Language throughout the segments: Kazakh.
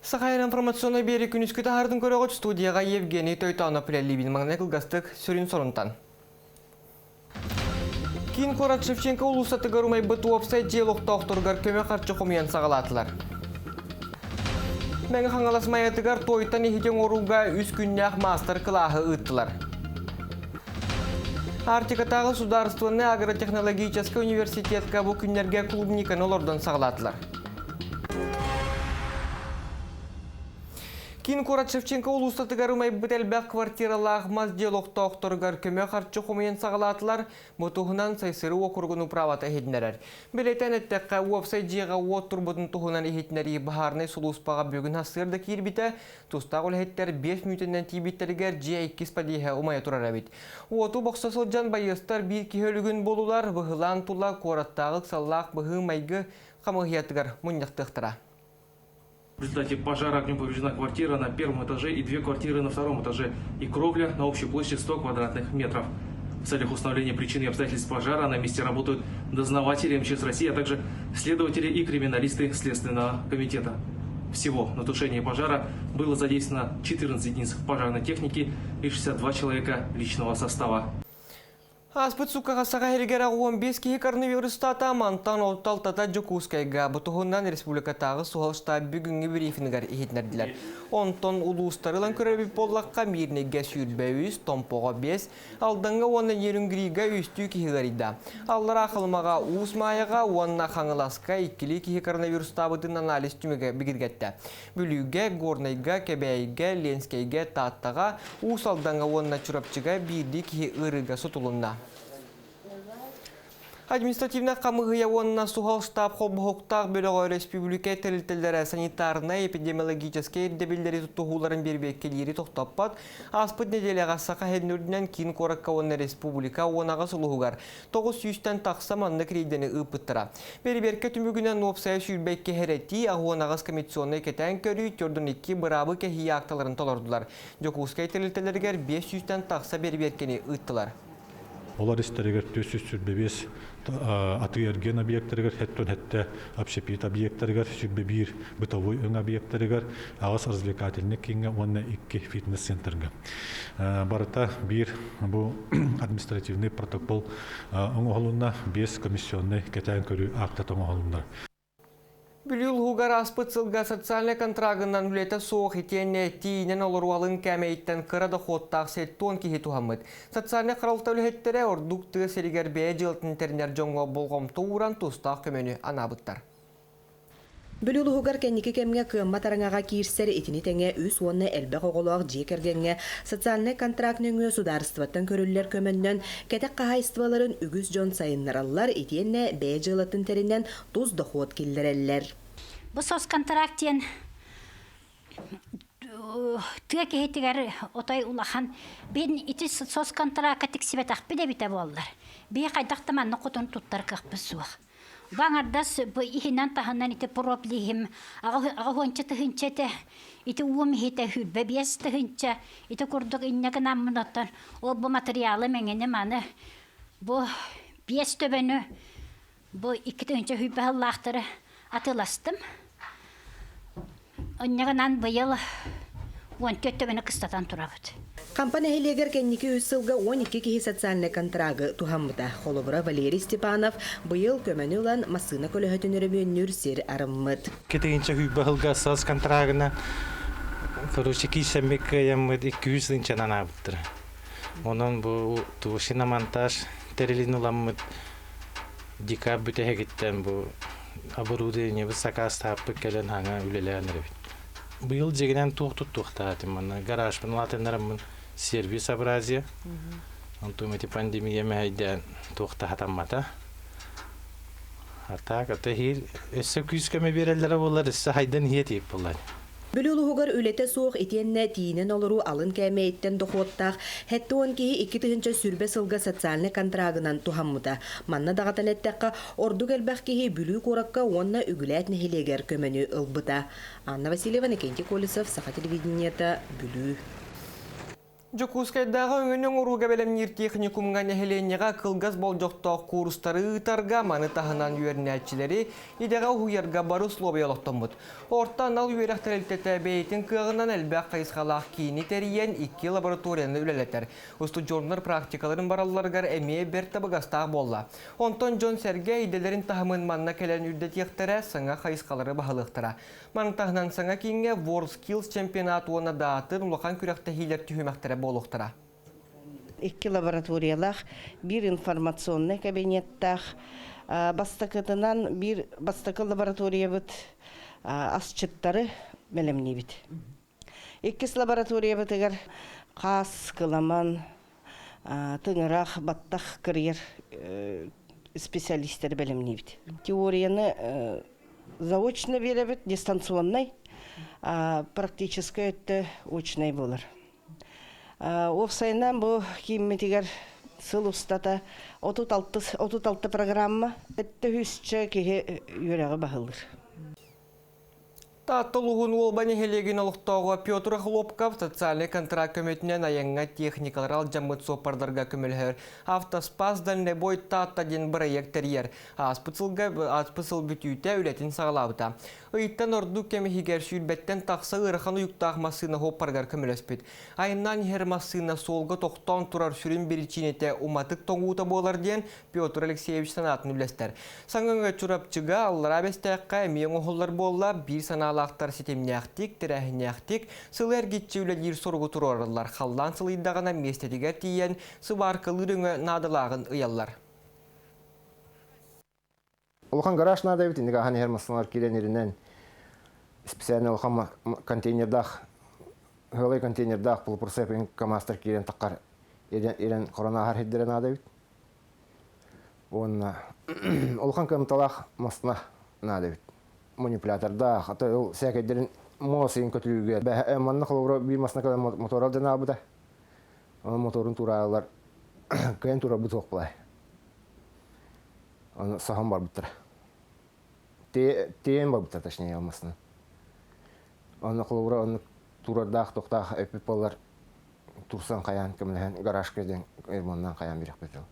Сахайр информационный бері күнүскүті ардың көріғыт студияға Евгений Тойтанов піләлібін маңнай кылгастық сүрін сорынтан. Кейін Корат Шевченко улусаты ғырумай бұты опсай диалогта оқтырғар көме қарчы қомиян сағалатылар. Мәңі қаңалас майатығар Тойтан ехетен оруға үз күннәқ мастер қылағы ұттылар. Артикатағы сударствоны агротехнологический университетка бұл күннерге клубниканы олардан сағалатылар. Кейін Корат Шевченко улустаты ғырумай бітелбәк квартиралағы маз диалогта оқтырғар көме қарчы қомиян сағалатылар бұтығынан сайсыры окурғыну правата ехетінерер. Білетен әттәққа уапсай жиға оттыр бұтын тұғынан ехетінері бағарнай сұлуыспаға бөгін асырды кейірбіті, тұстағы олхеттер 5 мүтінен тейбеттерігер жия 2 падеға умая тұрар әбет. Оту боқсасыл жан байыстар бір кехөлігін болулар, бұғылан тұла Кораттағық саллақ бұғы майғы қамығиятығар мұнияқтықтыра. В результате пожара огнем повреждена квартира на первом этаже и 2 квартиры на втором этаже и кровля на общей площади 100 квадратных метров. В целях установления причин и обстоятельств пожара на месте работают дознаватели МЧС России, а также следователи и криминалисты Следственного комитета. Всего на тушение пожара было задействовано 14 единиц пожарной техники и 62 человека личного состава. Аспыт сукаға саға хергері 15 кейі коронавирустата мантан олталтата Жокускайға бұтығынан республикатағы суғалышта бүгінгі брифингер ехетнерділер. Онтон улуыстарылан көрәбі боллаққа мирнеге сүйірбәуіз, томпоға 5, алдыңғы оны ерінгіріға үсті кейгеріда. Аллар ақылмаға уыз майыға, онына қаңыласқа ikili кейі коронавируста бұтын анализ түмеге бігіргетті. Бүліге, горнайға, кәбәйге, ленскейге, таттаға, уыз алдыңғы онына чұрапчыға бірді кейі ұрыға сотылынна. Административна қамығыя онына суғал штаб қолбұғықтақ бөліғі республика тәрілтілдері санитарына эпидемиологический ердебелдері тұтығуларын бербеккелері тоқтаппад, аспыт неделеға сақа хәдінөрдінен кейін қораққа онына республика онаға сұлығығар. 900-тен тақса манны крейдені ұпыттыра. Берберке түмігінен опсая сүйірбекке хәреті, ағуанағыз комиссионны кетен көрі, түрдің 2 бұрабы кәхие акталарын толырдылар. Жокускай тәрілтілдергер 500-тен тақса берберкені ұттылар. Олар истерегер 445 атыерген объекттергер, хеттон хетте общепит объекттергер, сүрбебир бытовой өң объекттергер, ағас развлекательник кенге, онна 2 фитнес-центрге. Барыта бир бұл административный протокол оңғолуна 5 комиссионный кетен көрі актат оңғолундар. Бүліл ғуғар аспыт сылға социальный контрагынан үлеті соқ етенне тейінен олар уалын кәмейттен қырады қоттақ сеттон кейі туғамыд. Социальный қыралты үлеттері ордуқты серігер бәе жылтын тернер жоңға болғым туыран тұстақ көмені анабыттар. Бүліл ғуғар кәнекі кәмге қымматарыңаға кейірсер етіні тәңе үс онны әлбәқ оғылуақ жекергенге социальный контрактныңы сударыстываттан көрілілер көміннен кәтәк қағайыстываларын үгіз жон сайыннаралар етенне бәе жылатын терінен тұз дұқуат келдерелер. Бұл сос контрактен түйе кейтігер отай улахан бен ити сос контракта тексібет ақпеде біте болылар. Бей қайдақтаманны құтын тұттар қақпы суақ. Баңардас бұл ихинан таханнан ити проблем, ағуанчы тұхынчеті, ити уым хеті хүлбе бес тұхынча, ити күрдік иннеген аммынаттан, ол бұл материалы мәңені маны, бұл бес төбені, бұл 2 тұхынча хүлбе ғыллақтыры атыластым. Оннегенан бұйыл 14 төбені қыстатан тұрабыд. Компания хелегер кенники үсілгі 12 кейі социальный контрагы тухамыда. Холобыра Валерий Степанов бұйыл көмәні ұлан масына көліхетінері бүйіннер сер арыммыд. Кетегінші хүйбағылға саз контрагына көруші кейсәмбек яммыд 200 чанан абыттыр. Оның бұл туышына монтаж терелін ұламмыд декаб бүтәе кеттен бұл оборудование бұл сақас таппы кәлін хаңа үлеләнер бит. Бұйыл жегінен туқтатым, гараж бұн латынарымын сервис образия. Антумети пандемия мәйден туқтатаммата. Артақ, ата хир, өссі күйіскеме берелері болар, өссі хайдан хиет еп болар. Бүліл ғуғар үлеті соқ етенне тиінен олыру алын кәмейттен доқуаттақ, хәтті он кейі 2 тұхынча сүрбе сылға социальный контрагынан тухаммыда. Манна дағатан әттәққа орду кәлбәқ кейі бүлі қораққа онна үгіләт нәхелегер көмені ұлбыта. Анна Васильева, Никентий Колесов, Саха телевидениета, Бүлі. Жокускайдағы өңінің ұруға бәлемнер техникумға нәхеленеға қылғаз болжоқтақ курстары ұтарға маны тағынан үйернәтчілері идеға ұйарға бары условия олықтамыд. Ортан ал үйерақтарелтеті бәйтін кығынан әлбәқ қайысқалақ кейіні тәріен 2 лабораторияны үлелетер. Устуджорнар практикаларын бараларғар әмее бір табығастағы болла. Онтон Джон Серге иделерін тағымын манна кәлін үрдетектері саңа қайысқалары бағылықтыра. Маны тағынан саңа кейінге WorldSkills чемпионат уына даатыр ұлақан күректі хейлер түйімәқтері болуқтыра. 2 лабораториялах, bir информационный кабинеттах, бастакытынан bir бастакы лаборатория бит, асчыттары мәлемне бит. 2 лаборатория бит егер қас, кыламан, тыңырақ, баттақ кірер специалисттер мәлемне бит. Теорияны заочно беребит, дистанционный, практически это очный болар. Офсайнан бұл кейімметігер сыл ұстата 36 программа әтті хүсчі кейі үйерігі бағылыр. Таттылығын олбаны хелеген олықтауға Петр Хлопков социальный контракт көметінен аяңға техникалар ал жамыт сопардарға көмілгір. Автоспаздан небой таттаден проекттер аспысыл бүтүйті үлетін сағалауыта. Ыйттан орду кемехигер сүйілбеттен тақса ұрықаны юқтақ масына хоппарғар көмілеспет. Айынан хер масына солғы тоқтан тұрар сүрін берічинете уматық тоңуыта болар ден Петр Алексеевич санатын үлестер. Саңыңға чурапчыға аллара бәстәққа әмейін оғылар болла бір саналақтар сетемнәқтік, тірәхінәқтік, сылыр кетчі үләдер сорғы тұрарылар. Қалдан сылыйдағына местетігер тиен сыбарқылырыңы надылағын ұялар. Улхан гараж надо бит, инде хан хермаслар киленеринен специально улхан контейнердах, хөлөй контейнердах полупросепин камастер килен таккар ирен корона хар хиддере надо бит. Он улхан камталах масна надо бит. Манипуляторда, хата ул сәкәдерин мосин көтүгә. Бә манна хлора би масна кала мотор алды набыда. Моторун туралар кайын тура бу токплай. Аны сахан бар бутыр. Тем бар бутыр, точнее, алмасына. Аны қылуыра, аны турадақ, тоқтақ, әпіпалар турсан қаян, кімліген гараж керден ермоннан қаян берек бетел.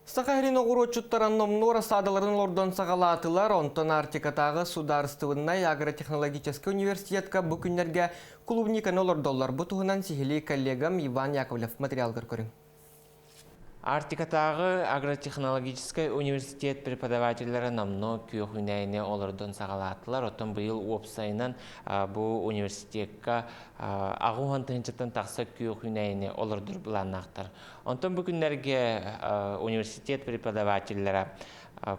Сақайрин оғырочуттаран номнора садаларын лордон сағалатылар, онтон Артикатағы сударыстывыннай агротехнологический университетка бүкіндерге клубниканы олордолар. Бұтығынан сихили коллегам Иван Яковлев материалгар көрін. Артикатағы агротехнологический университет преподавательдері намно күйіғінәйіне олардан сағалатылар. Отын бұйыл опсайынан бұл университетка ағуған тұхынчаттан тақса күйіғінәйіне олардар бұланнақтар. Онтын бүгінлерге университет преподавательдері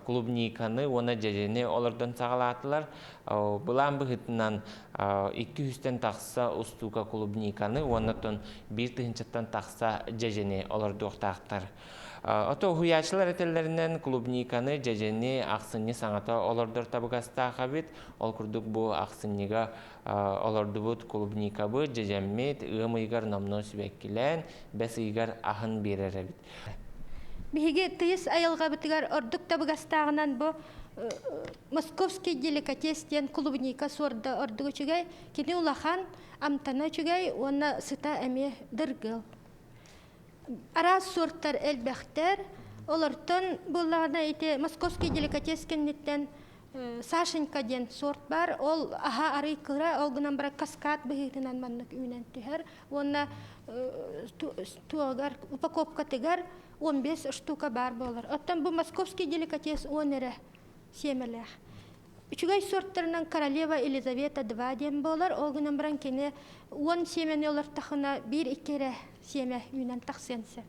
клубниканы, оны жежені олардан сағалатылар. Бұлан бұғытынан 200-тен тақса ұстуға клубниканы, онытын 1 тұхынчаттан тақса жежені оларды оқтақтар. Ото хуячылар әтелерінен клубниканы жежені ақсыны саңата олардар табығаста қабет. Ол күрдік бұл ақсыныға оларды бұд клубника бұд жежеммет, ұғымыйғар намно сүбәккілен, бәс ұйғар ахын берер әбет. Биһиге тыйыс айылға бітігер ордук табығастағынан бұл Московский деликатестен клубника сорды ордук үчігай, кені улахан амтана үчігай, оны сыта әме дыргыл. Арас сорттар әлбәқтер, олартын бұлағына еті Московский деликатескеннеттен Сашенька ден сорт бар, ол аха арый кыра, ол гынан бара каскад бігітінен маннық үйнен түхер, оны туағар, упаковка тегер, 15 штука бар болар. Оттан бұл Московский деликатес 10 әрі семелер. Үчігай сорттарынан Королева Елизавета 2 ден болар, ол гынан баран кені 10 семені олар тақына 1-2 әрі семе үйнен тақсенсі.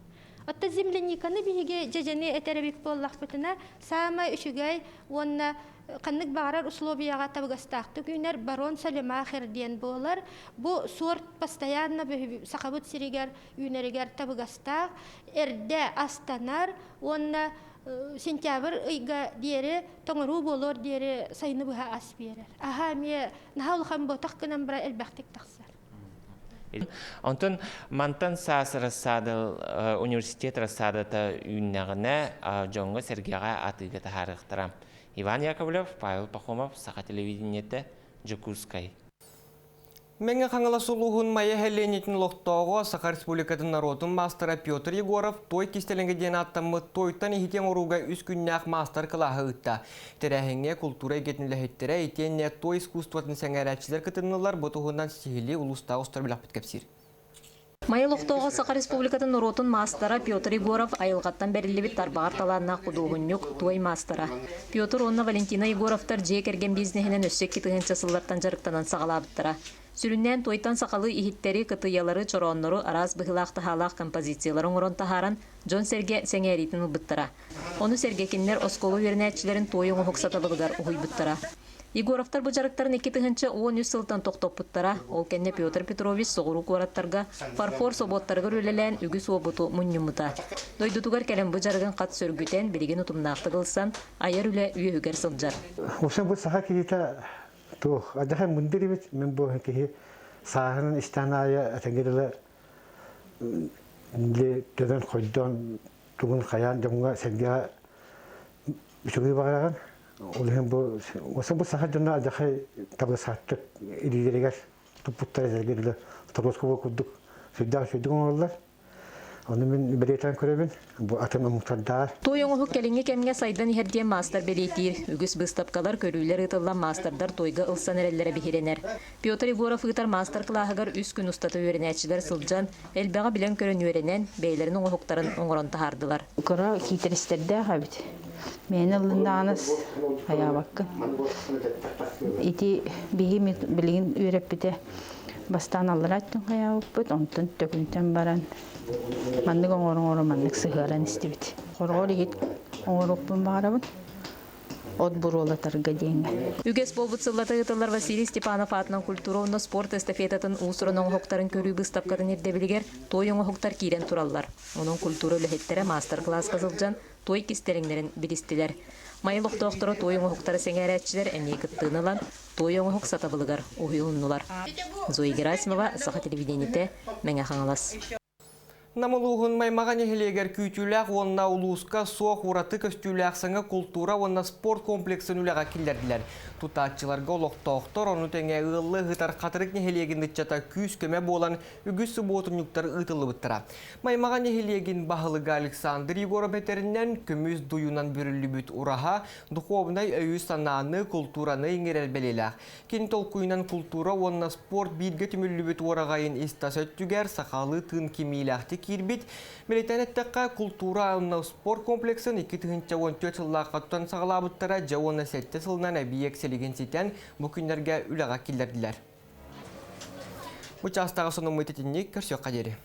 Отта земляниканы биге жежені әтәребек боллақ бұтына, сама үчігай онна қаннық бағарар условияға табығастақты күнер барон Салимахер ден болар. Бұл сорт постоянно сақабыт сирегер үйнерегер табығастақ, әрді астанар, онна сентябр ұйға дері, тоңыру болор дері сайыны бұға ас берер. Аха, ме нағалыған ботақ күнен бұра әлбәқтік тақсар. Онтон мантан саас рассадыл университет рассадата үйнағына жоңғы Сергеға атыға тахарықтыра. Иван Яковлев, Павел Пахомов, Саха телевидениеті, Жокускай. Менге қаңыла сұлуғын майя хәлленетін лоқтауға Саха Республикатын народын мастера Петр Егоров той кестелінгі ден аттамы тойтан ихитен оруға үс күннәқ мастер қылағы ұтта. Терәхіңе культура егетінлі етенне той искусстватын сәңәрәтшілер кітінілер бұтығынан сихили ұлыстағы ұстар білақ біткепсір. Майылықтауға Саха Республикатын нұротын мастера Петр Егоров айылғаттан бәрілі тарбағар таланына құдуғыннюк той мастера. Петр онна Валентина Егоровтар жек ерген бизнесінен өссек кетігін часыллардан жарықтанан сағалабыттыра. Сүріннен тойтан сақалы ихиттері кытыялары чороннору араз бұғылақты халақ композицияларын орон тахаран Джон Серге сәңәретін ұлбыттыра. Оны сергекінлер осколу вернәтчілерін тойын ұхықсаталығыдар ұхуй бұттыра. Егоровтар бұл жарықтарын 2-10 сылтан тоқтоп бұттыра, ол кәнне Петр Петрович соғыру қораттарға фарфор соботтарға рөлелән үгі соботу мұннымыта. Дойдутугар кәлем бұл жарығын қат сөргітен білген ұтымнақты қылсан, айар үлі үйігер сылджар. Осы бұл саға кейті тух, адахай мундири бит мен бу ки саахын истаная атангирла ле төдөн койдон тугун каян жамга сенга бишуги багараган олем бу осы бу саха жана адахай табы саттык илигерегер тупуттар зергерле тороско кудук сүддө сүдүн олар. Оны мен беретен көрөбүн. Бу атымы муктардар. Той оңук келинге кемге сайдан иһерден мастер белетир. Үгүс быстапкалар көрүлөр ытылган мастердар тойга ылсан эреллере бихиренер. Петр Егоров ытар мастер клаһыгар үс күн устата үйренәчилер сылжан элбега билен көрөнүренен бейлерин оңуктарын оңорон тахардылар. Кора китеристерде хабит. Мен ылынданыс аябакка. Ити биги билин үйрөппите. Бастан алар аттын аябыт, онтон төкүнтен баран. Маннык оңорон маннык сыгыран истебит. Хоргор ит оңороппун барабын. От буролатарга дейин. Үгес болбут сыллата ытылар Василий Степанов атынан культуровно спорт эстафетатын уусурун оңохтарын көрүү быстапкатын эрдебилигер той оңохтар кирен тураллар. Онун культура лехеттере мастер-класс кызылжан той кистериңдерин билистилер. Майылыктооктору той оңохтары сеңәрәтчилер эмне кыттыналан той оңох сатабылыгар уюннулар. Зоя Герасимова, Саха телевидениете, Меңе хаңалас. Намылуғын маймаған ехелегер күйтіләқ онна улуска соқ ураты көстіләқ саңа культура онна спорт комплексін үләға келдерділер. Тұтатчыларға олықтауқтар, оны тәңе ұлы ғытар қатырық нехелегін дұтчата күз көме болан үгіз сұботынюктар ұтылы бұттыра. Маймаған ехелегін бағылыға Александр Егоров әтерінен көміз дуюнан бүрілі бүт ұраға дұқовнай өйі сананы культураны еңерел бәлеләқ. Кен толкуйнан культура онна спорт бейдге түмілі бүт орағайын истасөттігер сақалы тын кемейләқті кирбит. Мелетәнеттәққа культура онна спорт комплексін 2014 жыллаққа тұтан сағалабыттара жауына сәтті сылынан әбиек селеген сетен бүкіндерге үліға келдерділер. Бұчастағы соның мұйтетіннек көрсек қадері.